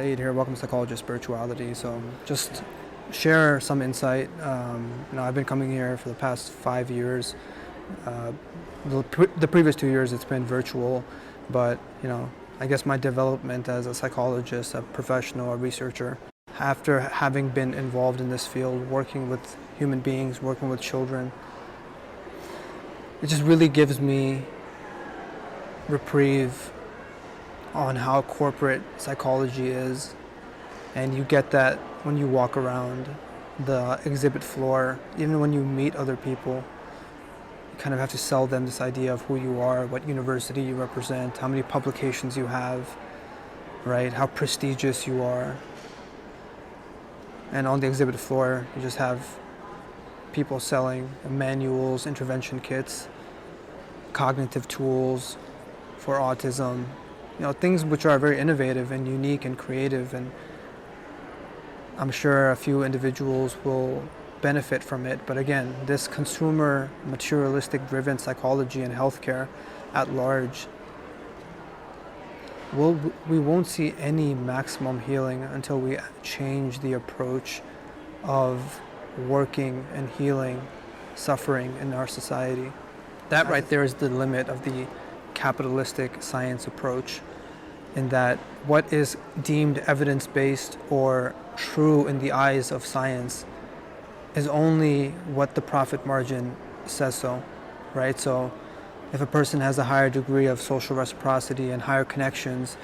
Saeed here. Welcome to Psychologist Spirituality. So just share some insight. I've been coming here for the past 5 years. The previous 2 years it's been virtual, but I guess my development as a psychologist, a professional, a researcher, after having been involved in this field, working with human beings, working with children, it just really gives me reprieve on how corporate psychology is. And you get that when you walk around the exhibit floor. Even when you meet other people, you kind of have to sell them this idea of who you are, what university you represent, how many publications you have, right? How prestigious you are. And on the exhibit floor, you just have people selling manuals, intervention kits, cognitive tools for autism, things which are very innovative and unique and creative, and I'm sure a few individuals will benefit from it. But again, this consumer, materialistic driven psychology and healthcare at large, we won't see any maximum healing until we change the approach of working and healing suffering in our society. That right there is the limit of the capitalistic science approach, in that what is deemed evidence-based or true in the eyes of science is only what the profit margin says so, right? So if a person has a higher degree of social reciprocity and higher connections,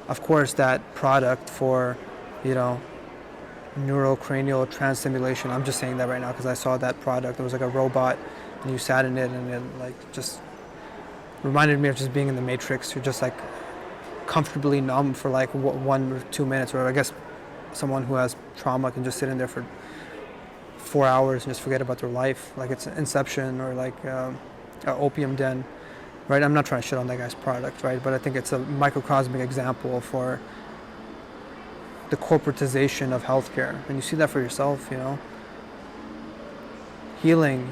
of course that product for, neurocranial transstimulation, I'm just saying that right now because I saw that product. It was like a robot and you sat in it and it just reminded me of just being in the Matrix. You're just like comfortably numb for like 1 or 2 minutes, or I guess someone who has trauma can just sit in there for 4 hours and just forget about their life, like it's Inception or like an opium den, right? I'm not trying to shit on that guy's product, right? But I think it's a microcosmic example for the corporatization of healthcare, and you see that for yourself. Healing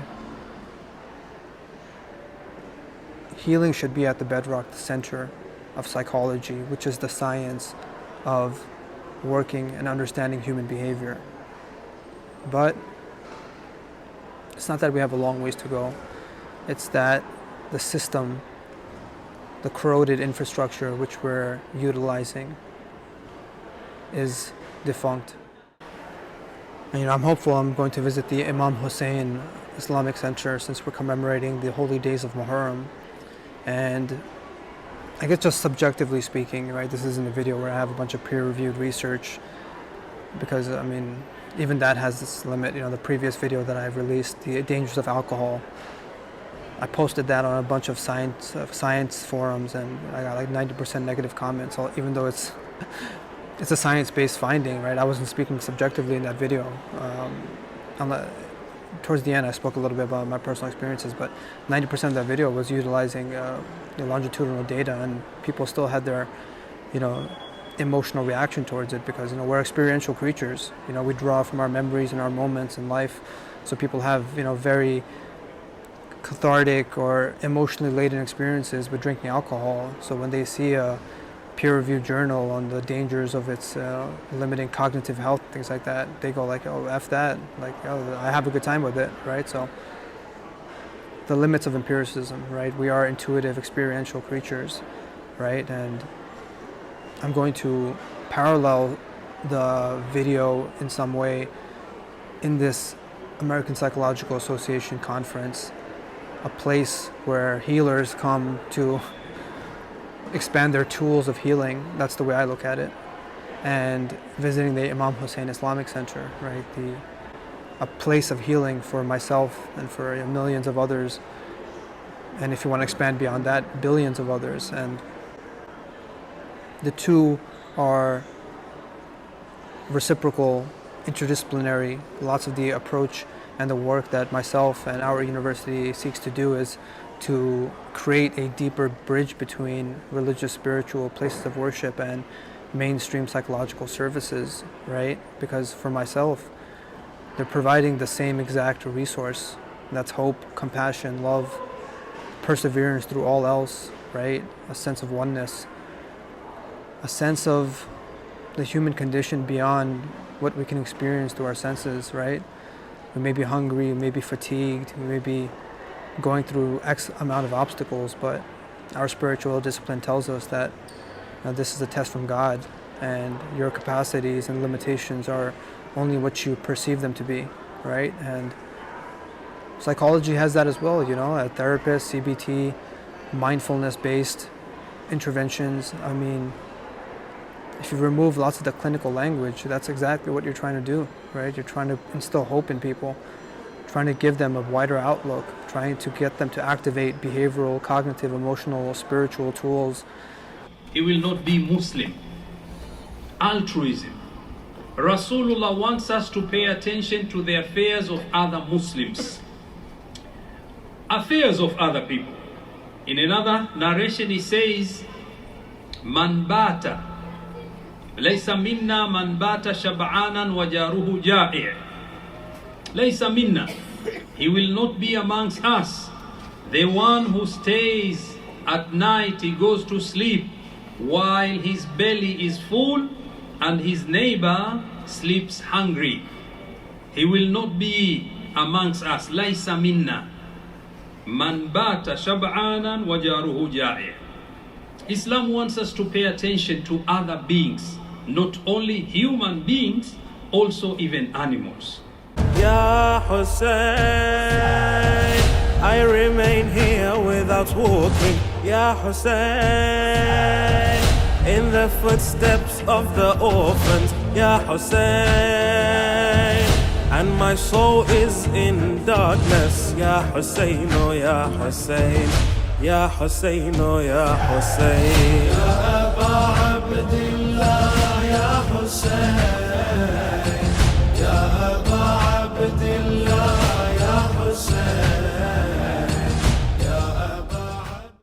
should be at the bedrock, the center of psychology, which is the science of working and understanding human behavior. But it's not that we have a long ways to go. It's that the system, the corroded infrastructure which we're utilizing is defunct. And I'm hopeful. I'm going to visit the Imam Hussein Islamic Center since we're commemorating the Holy Days of Muharram. And I guess just subjectively speaking, right, this isn't a video where I have a bunch of peer-reviewed research, because even that has this limit. The previous video that I've released, the dangers of alcohol, I posted that on a bunch of science forums, and I got like 90% negative comments, even though it's a science-based finding, right? I wasn't speaking subjectively in that video. Towards the end, I spoke a little bit about my personal experiences, but 90% of that video was utilizing the longitudinal data, and people still had their, emotional reaction towards it, because we're experiential creatures. We draw from our memories and our moments in life, so people have very cathartic or emotionally laden experiences with drinking alcohol. So when they see a peer-reviewed journal on the dangers of its limiting cognitive health, things like that, they go like, oh, F that, like, oh, I have a good time with it, right? So the limits of empiricism, right? We are intuitive, experiential creatures, right? And I'm going to parallel the video in some way in this American Psychological Association conference, a place where healers come to expand their tools of healing. That's the way I look at it. And visiting the Imam Hussein Islamic Center, right? A place of healing for myself and for millions of others. And if you want to expand beyond that, billions of others. And the two are reciprocal, interdisciplinary. Lots of the approach and the work that myself and our university seeks to do is to create a deeper bridge between religious, spiritual places of worship and mainstream psychological services, right? Because for myself, they're providing the same exact resource. That's hope, compassion, love, perseverance through all else, right? A sense of oneness, a sense of the human condition beyond what we can experience through our senses, right? We may be hungry, we may be fatigued, we may be going through X amount of obstacles, but our spiritual discipline tells us that this is a test from God, and your capacities and limitations are only what you perceive them to be, right? And psychology has that as well, a therapist, CBT, mindfulness-based interventions. I mean, if you remove lots of the clinical language, that's exactly what you're trying to do, right? You're trying to instill hope in people, trying to give them a wider outlook, trying to get them to activate behavioral, cognitive, emotional, spiritual tools. He will not be Muslim. Altruism. Rasulullah wants us to pay attention to the affairs of other Muslims, affairs of other people. In another narration he says, Man bata laysa minna man bata shab'anan wa jaruhu ja'i'. Laysa minna, he will not be amongst us, the one who stays at night, he goes to sleep while his belly is full and his neighbor sleeps hungry. He will not be amongst us. Laysa minna man bata shab'anan wa jaruhu ja'i'. Islam wants us to pay attention to other beings, not only human beings, also even animals. Ya Hussein, I remain here without walking. Ya Hussein, in the footsteps of the orphans. Ya Hussein, and my soul is in darkness. Ya Hussein, oh Ya Hussein, Ya Hussein, oh Ya Hussein.